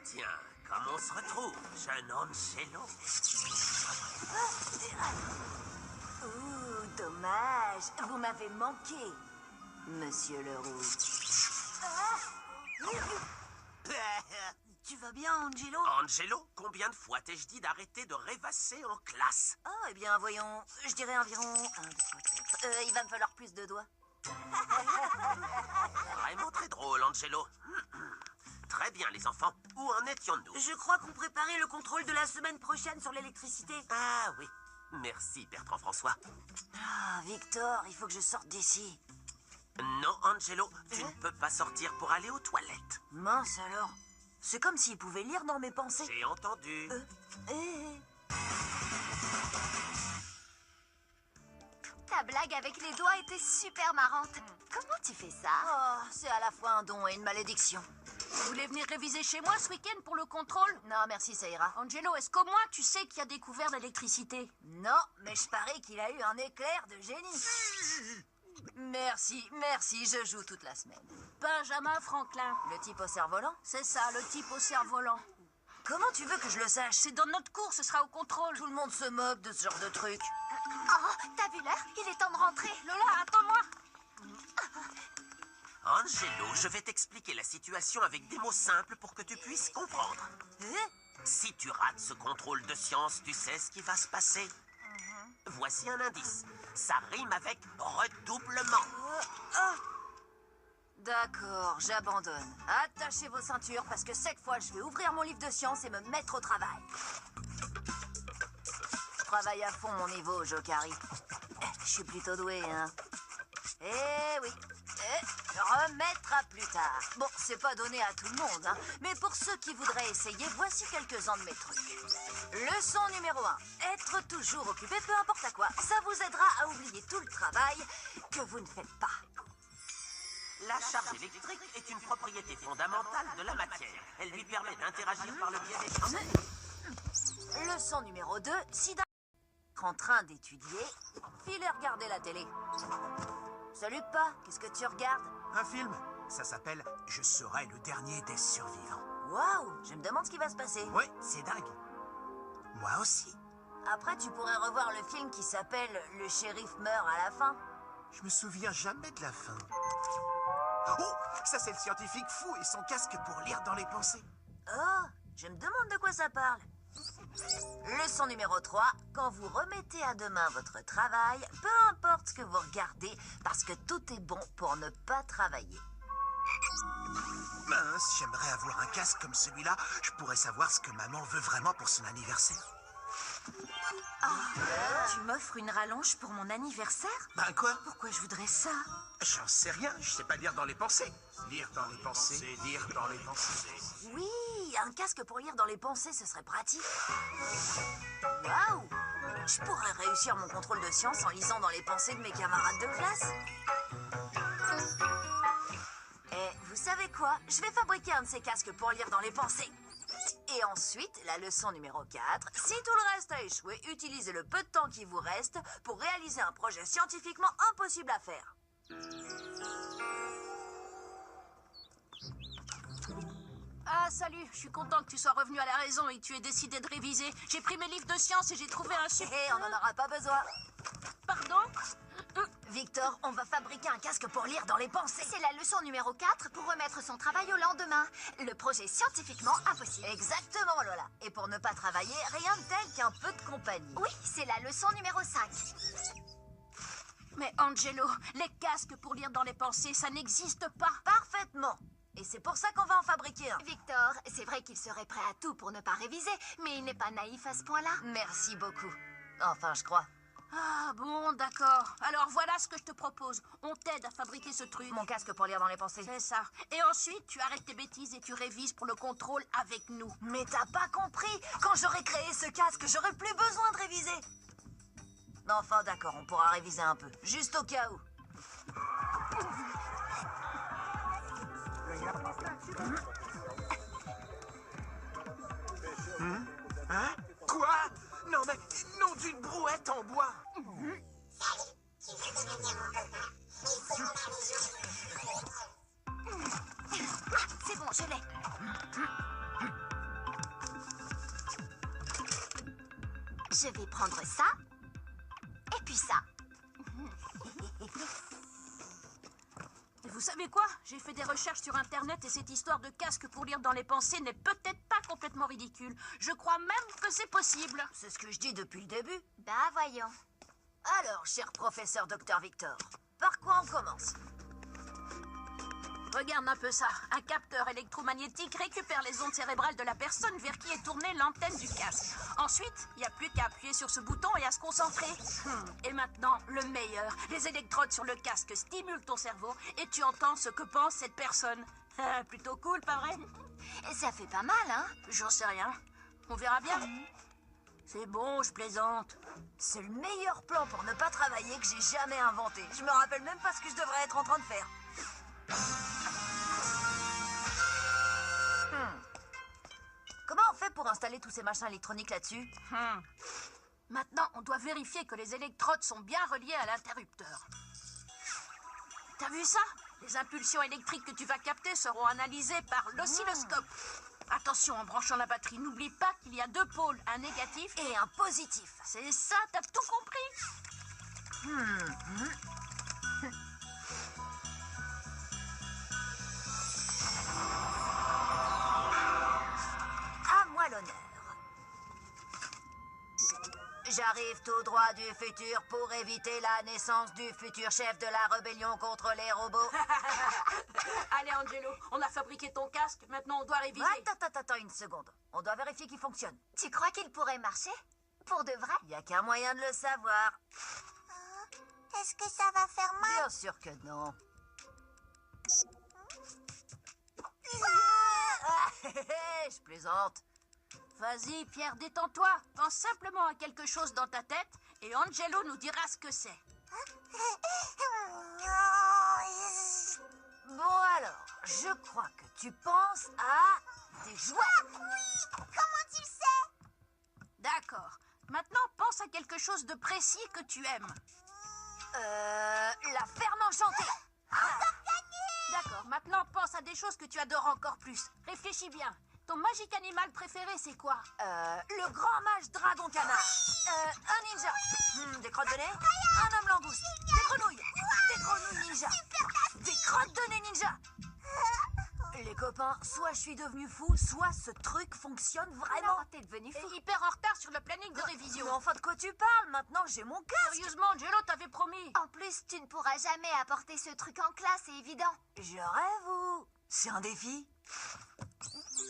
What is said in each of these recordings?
tiens, comme on se retrouve, jeune Angelo. Ouh, dommage. Vous m'avez manqué, monsieur Leroux. Tu vas bien, Angelo? Angelo, combien de fois t'ai-je dit d'arrêter de rêvasser en classe? Oh, eh bien, voyons, je dirais environ 1, 2, 3, 4. Il va me falloir plus de doigts. Vraiment très drôle, Angelo. Très bien, les enfants. Où en étions-nous? Je crois qu'on préparait le contrôle de la semaine prochaine sur l'électricité. Ah oui. Merci, Bertrand-François. Ah, Victor, il faut que je sorte d'ici. Non, Angelo, tu ne peux pas sortir pour aller aux toilettes. Mince alors. C'est comme s'il pouvait lire dans mes pensées. J'ai entendu. Ta blague avec les doigts était super marrante. Comment tu fais ça? Oh, c'est à la fois un don et une malédiction. Vous voulez venir réviser chez moi ce week-end pour le contrôle? Non, merci, ça ira. Angelo, est-ce qu'au moins tu sais qui a découvert l'électricité? Non, mais je parie qu'il a eu un éclair de génie. Merci, je joue toute la semaine. Benjamin Franklin. Le type au cerf-volant? C'est ça, le type au cerf-volant. Comment tu veux que je le sache? C'est dans notre cours, ce sera au contrôle. Tout le monde se moque de ce genre de truc. Oh, t'as vu l'heure? Il est temps de rentrer. Lola, attends-moi. Angelo, je vais t'expliquer la situation avec des mots simples pour que tu puisses comprendre. Si tu rates ce contrôle de science, tu sais ce qui va se passer. Voici un indice. Ça rime avec redoublement. D'accord, j'abandonne. Attachez vos ceintures parce que cette fois, je vais ouvrir mon livre de science et me mettre au travail. Je travaille à fond mon niveau, Jokari. Je suis plutôt doué, hein. Eh oui. Remettre à plus tard. Bon, c'est pas donné à tout le monde, hein. Mais pour ceux qui voudraient essayer, voici quelques-uns de mes trucs. Leçon numéro 1. Être toujours occupé, peu importe à quoi. Ça vous aidera à oublier tout le travail que vous ne faites pas. La charge électrique est une propriété fondamentale de la matière. Elle lui permet d'interagir par le biais des champs. Leçon numéro 2. Si d'un en train d'étudier, filez regarder la télé. Salut pas, qu'est-ce que tu regardes? Un film. Ça s'appelle « Je serai le dernier des survivants Waouh, je me demande ce qui va se passer. » Oui, c'est dingue. Moi aussi. Après, tu pourrais revoir le film qui s'appelle « Le shérif meurt à la fin ». Je me souviens jamais de la fin. Oh, ça c'est le scientifique fou et son casque pour lire dans les pensées. Oh, je me demande de quoi ça parle. Leçon numéro 3. Quand vous remettez à demain votre travail, peu importe ce que vous regardez, parce que tout est bon pour ne pas travailler. Mince, j'aimerais avoir un casque comme celui-là. Je pourrais savoir ce que maman veut vraiment pour son anniversaire. Tu m'offres une rallonge pour mon anniversaire? Ben quoi? Pourquoi je voudrais ça? J'en sais rien, je sais pas lire dans les pensées. Lire dans les pensées, lire dans les pensées. Oui, un casque pour lire dans les pensées, ce serait pratique. Waouh! Je pourrais réussir mon contrôle de science en lisant dans les pensées de mes camarades de classe. Et vous savez quoi? Je vais fabriquer un de ces casques pour lire dans les pensées. Et ensuite, la leçon numéro 4. Si tout le reste a échoué, utilisez le peu de temps qui vous reste pour réaliser un projet scientifiquement impossible à faire. Ah, salut, je suis content que tu sois revenu à la raison et que tu aies décidé de réviser. J'ai pris mes livres de sciences et j'ai trouvé un super... Hé, on n'en aura pas besoin. Pardon? Victor, on va fabriquer un casque pour lire dans les pensées. C'est la leçon numéro 4 pour remettre son travail au lendemain. Le projet scientifiquement impossible. Exactement, Lola. Et pour ne pas travailler, rien de tel qu'un peu de compagnie. Oui, c'est la leçon numéro 5. Mais Angelo, les casques pour lire dans les pensées, ça n'existe pas. Parfaitement. Et c'est pour ça qu'on va en fabriquer un. Victor, c'est vrai qu'il serait prêt à tout pour ne pas réviser, mais il n'est pas naïf à ce point-là. Merci beaucoup. Enfin, je crois. Ah bon, d'accord. Alors voilà ce que je te propose. On t'aide à fabriquer ce truc. Mon casque pour lire dans les pensées. C'est ça. Et ensuite, tu arrêtes tes bêtises et tu révises pour le contrôle avec nous. Mais t'as pas compris. Quand j'aurai créé ce casque, j'aurai plus besoin de réviser. Enfin, d'accord, on pourra réviser un peu. Juste au cas où. Hein? Quoi? Non mais, non d'une brouette en bois. C'est bon, je l'ai. Je vais prendre ça. Et puis ça. Vous savez quoi? J'ai fait des recherches sur Internet et cette histoire de casque pour lire dans les pensées n'est peut-être pas complètement ridicule. Je crois même que c'est possible. C'est ce que je dis depuis le début. Bah voyons. Alors, cher professeur Dr Victor, par quoi on commence? Regarde un peu ça. Un capteur électromagnétique récupère les ondes cérébrales de la personne vers qui est tournée l'antenne du casque. Ensuite, il n'y a plus qu'à appuyer sur ce bouton et à se concentrer. Et maintenant, le meilleur. Les électrodes sur le casque stimulent ton cerveau et tu entends ce que pense cette personne. Plutôt cool, pas vrai? Ça fait pas mal, hein? J'en sais rien. On verra bien. C'est bon, je plaisante. C'est le meilleur plan pour ne pas travailler que j'ai jamais inventé. Je me rappelle même pas ce que je devrais être en train de faire. Comment on fait pour installer tous ces machins électroniques là-dessus? Maintenant, on doit vérifier que les électrodes sont bien reliées à l'interrupteur. T'as vu ça? Les impulsions électriques que tu vas capter seront analysées par l'oscilloscope. Attention, en branchant la batterie, n'oublie pas qu'il y a 2 pôles, un négatif Et un positif. C'est ça, t'as tout compris? À moi l'honneur. J'arrive tout droit du futur pour éviter la naissance du futur chef de la rébellion contre les robots. Allez, Angelo, on a fabriqué ton casque, maintenant on doit réviser. Attends une seconde. On doit vérifier qu'il fonctionne. Tu crois qu'il pourrait marcher? Pour de vrai? Il n'y a qu'un moyen de le savoir. Est-ce que ça va faire mal? Bien sûr que non. Je plaisante. Vas-y, Pierre, détends-toi. Pense simplement à quelque chose dans ta tête et Angelo nous dira ce que c'est. Bon alors, je crois que tu penses à des jouets. Oui! Comment tu sais? D'accord. Maintenant, pense à quelque chose de précis que tu aimes. La ferme enchantée. D'accord. Maintenant, pense à des choses que tu adores encore plus. Réfléchis bien. Ton magique animal préféré, c'est quoi? Le grand mage dragon canard. Un ninja. Des crottes de nez. Un homme langouste. Des grenouilles. Des grenouilles ninja. Des crottes de nez ninja. Les copains, soit je suis devenu fou, soit ce truc fonctionne vraiment. Alors, t'es devenu fou. T'es hyper en retard sur le planning de révision. Mais enfin, de quoi tu parles? Maintenant, j'ai mon casque. Sérieusement, Angelo, t'avais promis. En plus, tu ne pourras jamais apporter ce truc en classe, c'est évident. Je rêve. C'est un défi.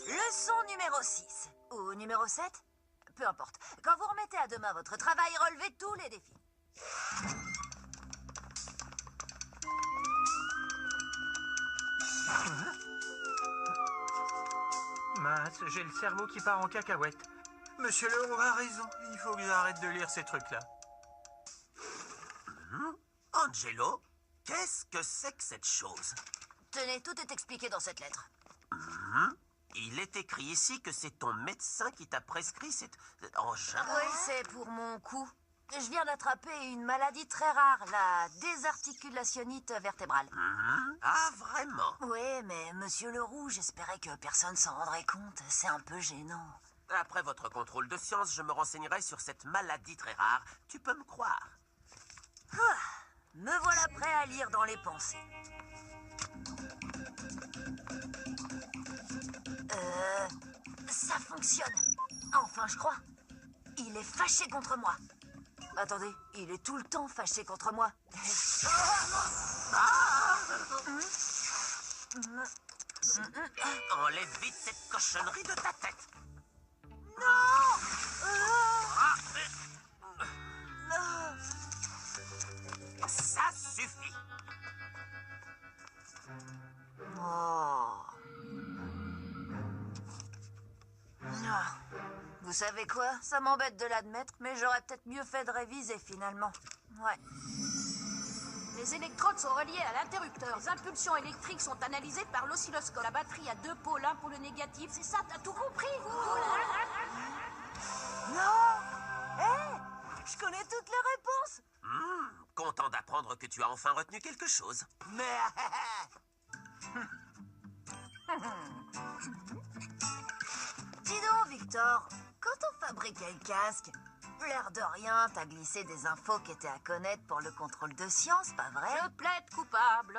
Leçon numéro 6. Ou numéro 7? Peu importe. Quand vous remettez à demain votre travail, relevez tous les défis. Mince, j'ai le cerveau qui part en cacahuète. Monsieur Leroux a raison, il faut que j'arrête de lire ces trucs-là. Angelo, qu'est-ce que c'est que cette chose? Tenez, tout est expliqué dans cette lettre. Il est écrit ici que c'est ton médecin qui t'a prescrit cet engin. Oui, c'est pour mon cou. Je viens d'attraper une maladie très rare, la désarticulationnite vertébrale. Ah, vraiment? Oui, mais monsieur Leroux, j'espérais que personne s'en rendrait compte. C'est un peu gênant. Après votre contrôle de science, je me renseignerai sur cette maladie très rare. Tu peux me croire. Me voilà prêt à lire dans les pensées. Ça fonctionne. Enfin, je crois. Il est fâché contre moi. Attendez, il est tout le temps fâché contre moi. Enlève vite cette cochonnerie de ta tête. Ça suffit. Oh. Vous savez quoi? Ça m'embête de l'admettre, mais j'aurais peut-être mieux fait de réviser finalement. Ouais. Les électrodes sont reliées à l'interrupteur. Les impulsions électriques sont analysées par l'oscilloscope. La batterie a 2 pôles, un pour le négatif. C'est ça, t'as tout compris? Non! Hé! Je connais toutes les réponses! Content d'apprendre que tu as enfin retenu quelque chose. Mais... Dis donc, Victor, quand on fabriquait le casque, L'air de rien, t'as glissé des infos qui étaient à connaître pour le contrôle de science, pas vrai? Je plaide coupable.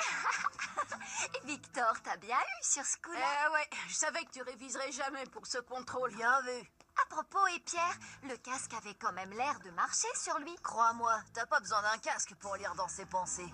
Victor, t'as bien eu sur ce coup-là. Ouais, je savais que tu réviserais jamais pour ce contrôle. Bien vu. À propos, et Pierre, le casque avait quand même l'air de marcher sur lui. Crois-moi, t'as pas besoin d'un casque pour lire dans ses pensées.